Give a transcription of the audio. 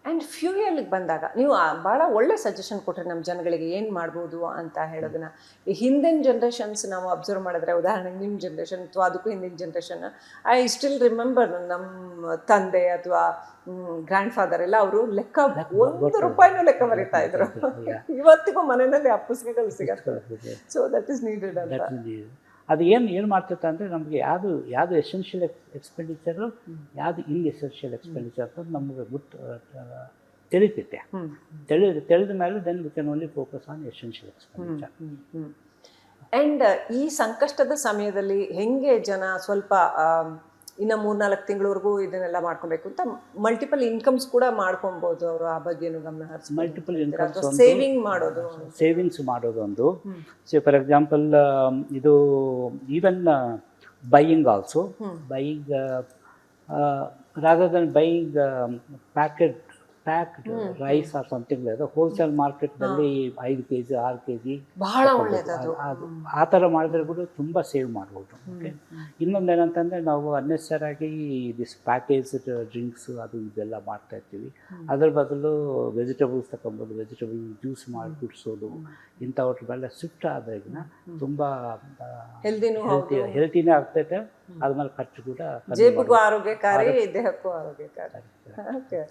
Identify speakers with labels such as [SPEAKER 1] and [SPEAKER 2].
[SPEAKER 1] And ಫ್ಯೂಯಲ್ಗೆ ಬಂದಾಗ ನೀವು ಭಾಳ ಒಳ್ಳೆ ಸಜೆಷನ್ ಕೊಟ್ಟರೆ ನಮ್ಮ ಜನಗಳಿಗೆ ಏನು ಮಾಡ್ಬೋದು ಅಂತ ಹೇಳೋದನ್ನ. ಈ ಹಿಂದಿನ ಜನ್ರೇಷನ್ಸ್ ನಾವು ಅಬ್ಸರ್ವ್ ಮಾಡಿದ್ರೆ, ಉದಾಹರಣೆಗೆ ನಿಮ್ಮ ಜನ್ರೇಷನ್ ಅಥವಾ ಅದಕ್ಕೂ ಹಿಂದಿನ ಜನ್ರೇಷನ್, ಐ ಸ್ಟಿಲ್ ರಿಮೆಂಬರ್ ನಮ್ಮ ತಂದೆ ಅಥವಾ ಗ್ರ್ಯಾಂಡ್ ಫಾದರ್ ಎಲ್ಲ ಅವರು ಲೆಕ್ಕ ₹1 ಲೆಕ್ಕ ಬರೀತಾ ಇದ್ರು. ಇವತ್ತಿಗೂ ಮನೆಯಲ್ಲಿ ಆ ಪುಸ್ತಕಗಳು ಸಿಗತ್ತೆ. ಸೊ ದಟ್ ಇಸ್ ನೀಡೆಡ್ ಅಂತ.
[SPEAKER 2] ಅದು ಏನು ಮಾಡ್ತೈತೆ ಅಂದರೆ ನಮಗೆ ಯಾವುದು ಎಸೆನ್ಷಿಯಲ್ ಎಕ್ಸ್ಪೆಂಡಿಚರು, ಯಾವುದು ಎಸೆನ್ಷಿಯಲ್ ಎಕ್ಸ್ಪೆಂಡಿಚರ್ ಅಂತ ನಮಗೆ ತಿಳಿತೈತೆ. ತಿಳಿದ ಮೇಲೆ then we can only focus on essential expenditure.
[SPEAKER 1] And ಈ ಸಂಕಷ್ಟದ ಸಮಯದಲ್ಲಿ ಹೆಂಗೆ ಜನ ಸ್ವಲ್ಪ ಇನ್ನು 3-4 ತಿಂಗಳವರೆಗೂ ಇದನ್ನೆಲ್ಲ ಮಾಡ್ಕೊಬೇಕು ಅಂತ ಮಲ್ಟಿಪಲ್ ಇನ್ಕಮ್ಸ್ ಕೂಡ ಮಾಡ್ಕೊಬೋದು ಅವರು, ಆ ಬಗ್ಗೆನೂ ಗಮನ ಹರಿಸಿ.
[SPEAKER 2] ಮಲ್ಟಿಪಲ್ ಇನ್ಕಮ್ಸ್, ಸೇವಿಂಗ್ಸ್ ಮಾಡೋದು ಒಂದು. ಸೊ ಫಾರ್ ಎಕ್ಸಾಂಪಲ್ ಇದು even buying also, buying rather than buying packed rice or something like that, wholesale ಮಾರ್ಕೆಟ್ನಲ್ಲಿ 5 kg 6 kg
[SPEAKER 1] ಬಹಳ ಒಳ್ಳೆಯದು.
[SPEAKER 2] ಆ ಥರ ಮಾಡಿದ್ರೆ ಕೂಡ ತುಂಬ ಸೇವ್ ಮಾಡ್ಬೋದು. ಓಕೆ, ಇನ್ನೊಂದು ಏನಂತಂದರೆ ನಾವು ಅನ್ನೆಸರಾಗಿ ದಿಸ್ ಪ್ಯಾಕೇಜ್ ಡ್ರಿಂಕ್ಸು ಅದು ಇದೆಲ್ಲ ಮಾಡ್ತಾ ಇರ್ತೀವಿ. ಅದ್ರ ಬದಲು ವೆಜಿಟೇಬಲ್ಸ್ ತಗೊಬೋದು, ವೆಜಿಟೇಬಲ್ ಜ್ಯೂಸ್ ಮಾಡಿ ಕುಡಿಸೋದು, ಇಂಥವ್ರ ಮೇಲೆ ಶಿಫ್ಟ್ ಆದಾಗಿನ ತುಂಬ ಹೆಲ್ತಿನೇ ಆಗ್ತೈತೆ. ಅದ್ಮೇಲೆ ಖರ್ಚು ಕೂಡ
[SPEAKER 1] ಜೇಬಿಗೂ ಆರೋಗ್ಯಕಾರಿ, ದೇಹಕ್ಕೂ ಆರೋಗ್ಯಕಾರಿ. ಓಕೆ.